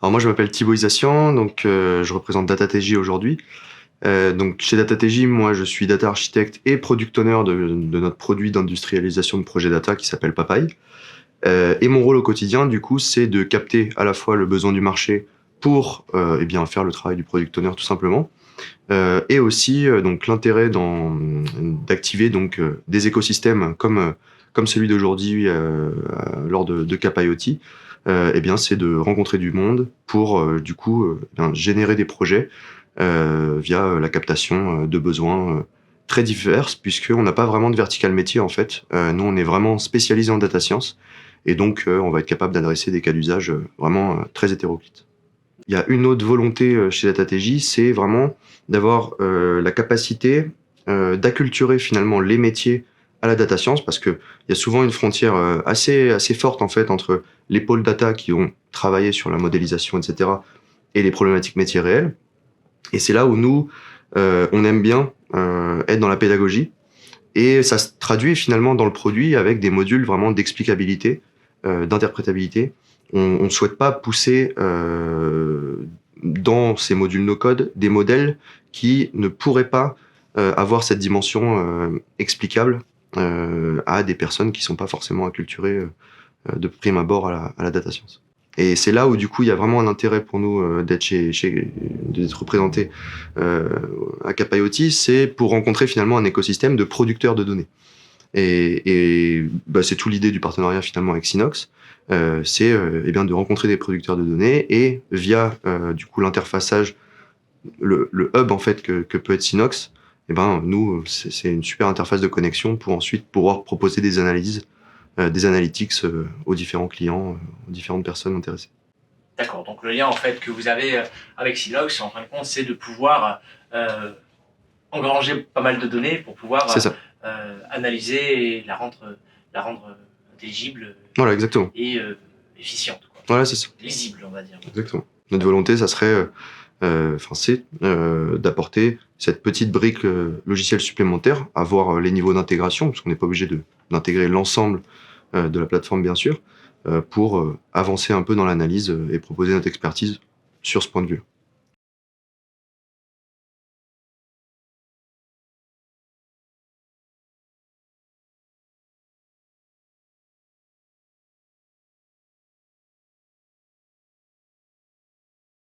Alors moi, je m'appelle Thibaut Isassian, donc je représente DataTJ aujourd'hui. Donc chez DataTJ, moi, je suis data architecte et product owner de notre produit d'industrialisation de projet data qui s'appelle Papaye. Et mon rôle au quotidien, du coup, c'est de capter à la fois le besoin du marché pour eh bien, faire le travail du product owner tout simplement, et aussi donc l'intérêt d'activer donc des écosystèmes comme celui d'aujourd'hui lors de Cap IoT. Eh bien, c'est de rencontrer du monde pour du coup eh bien, générer des projets via la captation de besoins très divers, puisqu'on n'a pas vraiment de vertical métier en fait. Nous, on est vraiment spécialisé en data science, et donc on va être capable d'adresser des cas d'usage vraiment très hétéroclites. Il y a une autre volonté chez DataTJ, c'est vraiment d'avoir la capacité d'acculturer finalement les métiers à la data science, parce qu'il y a souvent une frontière assez forte en fait entre les pôles data qui ont travaillé sur la modélisation, etc., et les problématiques métiers réelles. Et c'est là où nous, on aime bien être dans la pédagogie, et ça se traduit finalement dans le produit avec des modules vraiment d'explicabilité, d'interprétabilité. On ne souhaite pas pousser dans ces modules no-code des modèles qui ne pourraient pas avoir cette dimension explicable à des personnes qui ne sont pas forcément acculturées de prime abord à la data science. Et c'est là où du coup il y a vraiment un intérêt pour nous d'être représenté euh, à Cap IoT, c'est pour rencontrer finalement un écosystème de producteurs de données. Et bah, c'est tout l'idée du partenariat finalement avec Synox, c'est eh bien de rencontrer des producteurs de données et via du coup l'interfaçage, le hub en fait que peut être Synox, eh ben nous c'est une super interface de connexion pour ensuite pouvoir proposer des analyses, des analytics aux différents clients, aux différentes personnes intéressées. D'accord, donc le lien en fait que vous avez avec Silox, en fin de compte, c'est de pouvoir engranger pas mal de données pour C'est pouvoir ça. analyser et la rendre intelligible Voilà, exactement. et efficiente, quoi. Voilà, c'est ça. Lisible, on va dire. Exactement. Notre volonté, ça serait, c'est d'apporter cette petite brique logicielle supplémentaire, avoir les niveaux d'intégration, parce qu'on n'est pas obligé d'intégrer l'ensemble de la plateforme, bien sûr, pour avancer un peu dans l'analyse et proposer notre expertise sur ce point de vue.